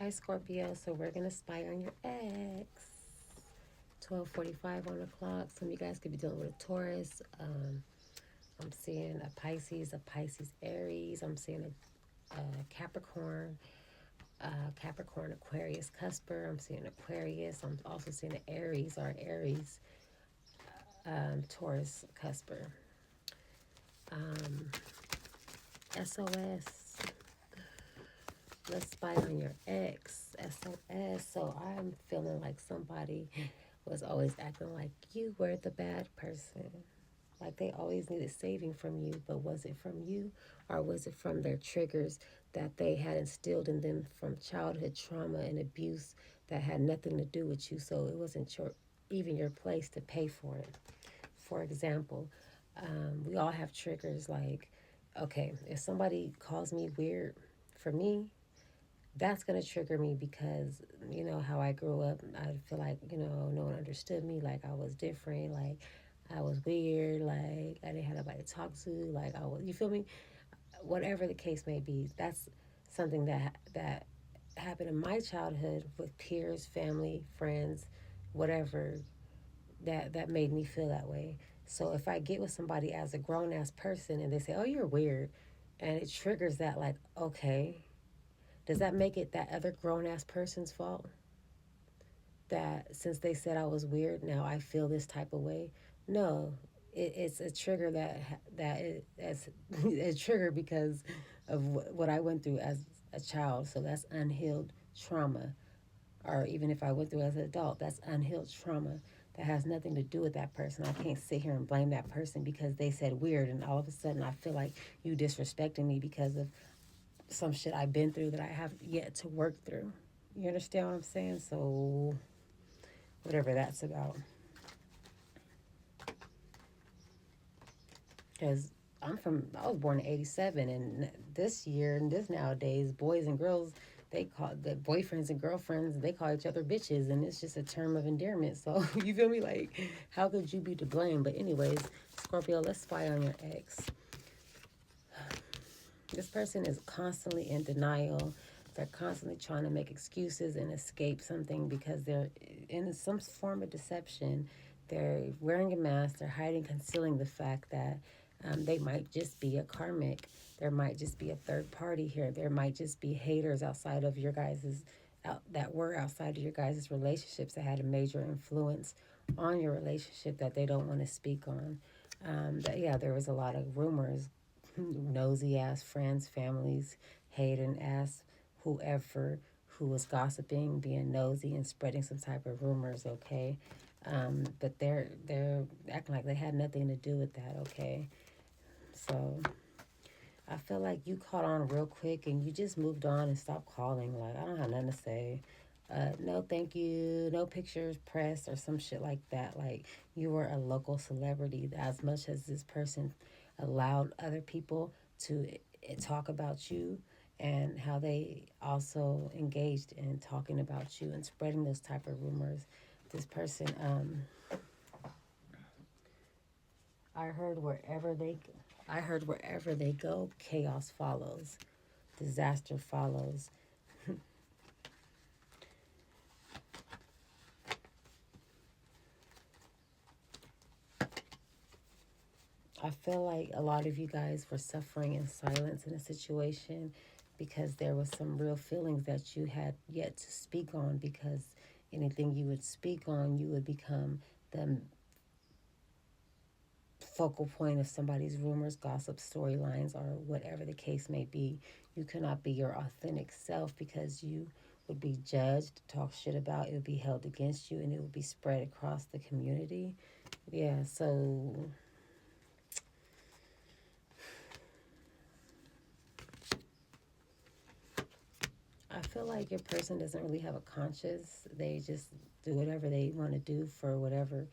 Hi, Scorpio. So we're gonna spy on your ex. 12:45 on the clock. Some of you guys could be dealing with a Taurus. I'm seeing a Pisces Aries. I'm seeing a Capricorn, Capricorn Aquarius Cusper. I'm seeing Aquarius. I'm also seeing an Aries or Aries Taurus Cusper. Um, SOS. Let's spy on your ex. SOS. So I'm feeling like somebody was always acting like you were the bad person. Like they always needed saving from you, but was it from you or was it from their triggers that they had instilled in them from childhood trauma and abuse that had nothing to do with you? So it wasn't even your place to pay for it. For example, we all have triggers like, okay, if somebody calls me weird, for me, that's going to trigger me because you know how I grew up. I feel like no one understood me, like I was different, like I was weird, like I didn't have nobody to talk to, like I was, you feel me, whatever the case may be. That's something that happened in my childhood with peers, family, friends, whatever, that made me feel that way. So if I get with somebody as a grown ass person and they say, oh, you're weird, and it triggers that, like, okay, does that make it that other grown ass person's fault? That since they said I was weird, now I feel this type of way? No, it's a trigger that's a trigger because of what I went through as a child. So that's unhealed trauma. Or even if I went through as an adult, that's unhealed trauma. That has nothing to do with that person. I can't sit here and blame that person because they said weird, and all of a sudden I feel like you disrespecting me because of some shit I've been through that I have yet to work through. You understand what I'm saying? So, whatever that's about. Because I was born in 87, and this year and this nowadays, boys and girls, they call the boyfriends and girlfriends, they call each other bitches, and it's just a term of endearment. So, you feel me? Like, how could you be to blame? But, anyways, Scorpio, let's spy on your ex. This person is constantly in denial. They're constantly trying to make excuses and escape something because they're in some form of deception. They're wearing a mask. They're hiding, concealing the fact that they might just be a karmic. There might just be a third party here. There might just be haters outside of your guys's that were outside of your guys' relationships that had a major influence on your relationship that they don't want to speak on. That yeah, there was a lot of rumors, nosy ass friends, families, hating ass whoever who was gossiping, being nosy and spreading some type of rumors, okay? But they're acting like they had nothing to do with that, okay? So I feel like you caught on real quick and you just moved on and stopped calling. Like, I don't have nothing to say. No, thank you. No pictures pressed or some shit like that. Like, you were a local celebrity. As much as this person allowed other people to talk about you and how they also engaged in talking about you and spreading those type of rumors. This person, I heard wherever they, I heard wherever they go, chaos follows, disaster follows. I feel like a lot of you guys were suffering in silence in a situation because there was some real feelings that you had yet to speak on, because anything you would speak on, you would become the focal point of somebody's rumors, gossip, storylines, or whatever the case may be. You cannot be your authentic self because you would be judged, talked shit about, it would be held against you, and it would be spread across the community. Yeah, so I feel like your person doesn't really have a conscience. They just do whatever they want to do for whatever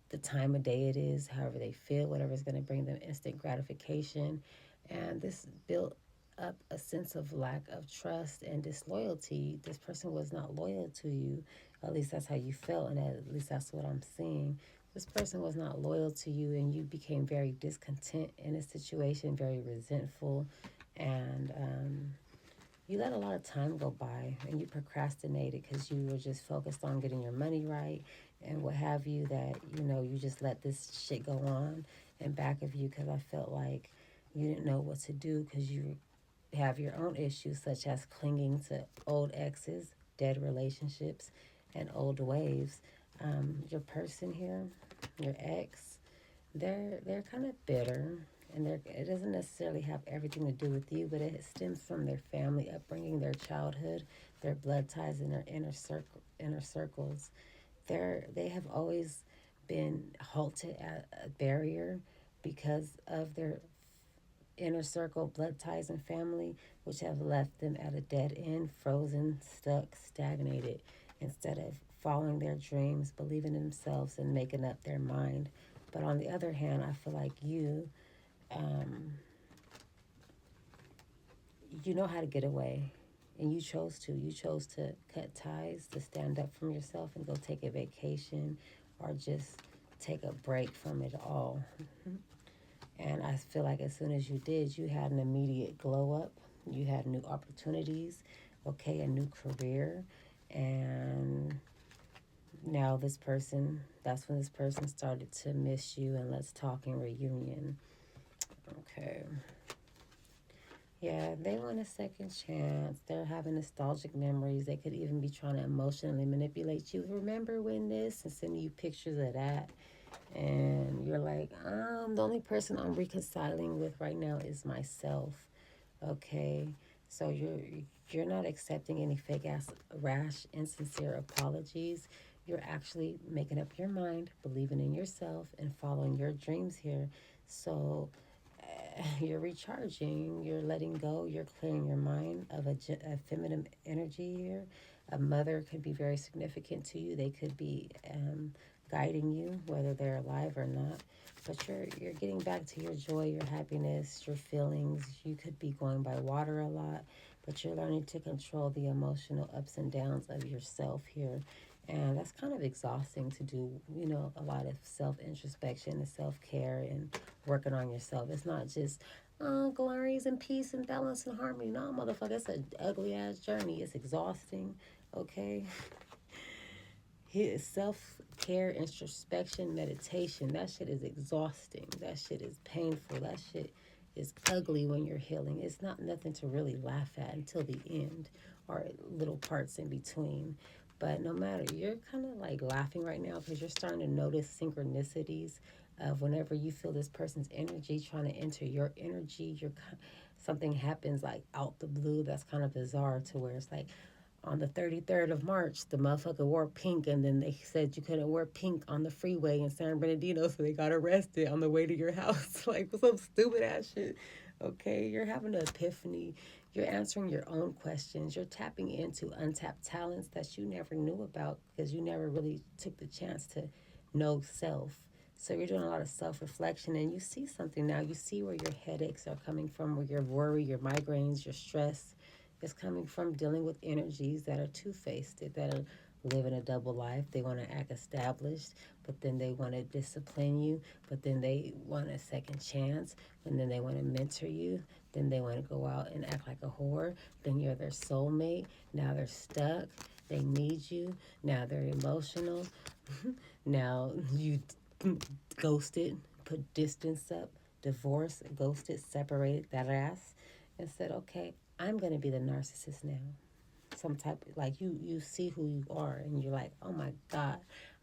the time of day it is, however they feel, whatever's going to bring them instant gratification. And this built up a sense of lack of trust and disloyalty. This person was not loyal to you. At least that's how you felt, and at least that's what I'm seeing. This person was not loyal to you, and you became very discontent in a situation, very resentful, and you let a lot of time go by and you procrastinated because you were just focused on getting your money right and what have you, that you just let this shit go on in back of you because I felt like you didn't know what to do because you have your own issues such as clinging to old exes, dead relationships, and old waves. Your person here, your ex, they're kind of bitter, and it doesn't necessarily have everything to do with you, but it stems from their family upbringing, their childhood, their blood ties, and their inner circles. They have always been halted at a barrier because of their inner circle, blood ties, and family, which have left them at a dead end, frozen, stuck, stagnated, instead of following their dreams, believing in themselves, and making up their mind. But on the other hand, I feel like um, you know how to get away. And you chose to. You chose to cut ties, to stand up from yourself and go take a vacation or just take a break from it all. And I feel like as soon as you did, you had an immediate glow up. You had new opportunities, okay, a new career. And now that's when this person started to miss you and let's talk in reunion. Okay. Yeah, they want a second chance. They're having nostalgic memories. They could even be trying to emotionally manipulate you. Remember when this? And sending you pictures of that. And you're like, the only person I'm reconciling with right now is myself. Okay, so you're not accepting any fake ass rash insincere apologies. You're actually making up your mind, believing in yourself, and following your dreams here. So you're recharging, you're letting go, you're clearing your mind of a feminine energy here. A mother could be very significant to you. They could be guiding you, whether they're alive or not. But you're getting back to your joy, your happiness, your feelings. You could be going by water a lot, but you're learning to control the emotional ups and downs of yourself here. And that's kind of exhausting to do, a lot of self introspection and self care and working on yourself. It's not just glories and peace and balance and harmony. No, motherfucker, it's an ugly ass journey. It's exhausting. Okay. His self care, introspection, meditation. That shit is exhausting. That shit is painful. That shit is ugly when you're healing. It's not nothing to really laugh at until the end or little parts in between. But no matter, you're kind of like laughing right now because you're starting to notice synchronicities of whenever you feel this person's energy trying to enter your energy, something happens like out the blue that's kind of bizarre to where it's like, on the 33rd of March, the motherfucker wore pink, and then they said you couldn't wear pink on the freeway in San Bernardino, so they got arrested on the way to your house. Like, some stupid ass shit. Okay, you're having an epiphany. You're answering your own questions. You're tapping into untapped talents that you never knew about because you never really took the chance to know self. So you're doing a lot of self-reflection, and you see something now. You see where your headaches are coming from, where your worry, your migraines, your stress is coming from dealing with energies that are two-faced, that are living a double life. They want to act established, but then they want to discipline you, but then they want a second chance, and then they want to mentor you. Then they want to go out and act like a whore. Then you're their soulmate. Now they're stuck. They need you. Now they're emotional. Now you ghosted, put distance up, divorced, ghosted, separated that ass, and said, okay, I'm going to be the narcissist now. Some type, like, you see who you are and you're like, oh my God,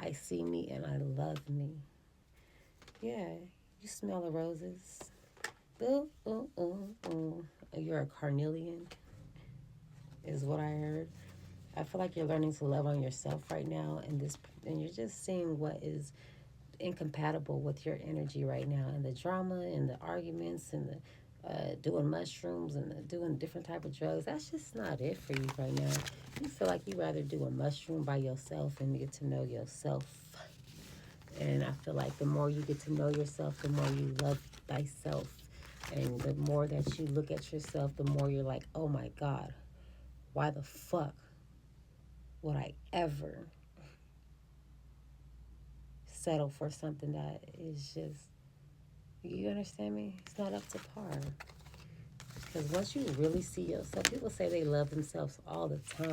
I see me and I love me. Yeah, you smell the roses. Ooh, ooh, ooh, ooh. You're a carnelian, is what I heard. I feel like you're learning to love on yourself right now, and you're just seeing what is incompatible with your energy right now, and the drama and the arguments and the doing mushrooms and doing different type of drugs. That's just not it for you right now. You feel like you rather do a mushroom by yourself and get to know yourself. And I feel like the more you get to know yourself, the more you love thyself. And the more that you look at yourself, the more you're like, oh my God, why the fuck would I ever settle for something that is just, you understand me? It's not up to par. Because once you really see yourself, people say they love themselves all the time.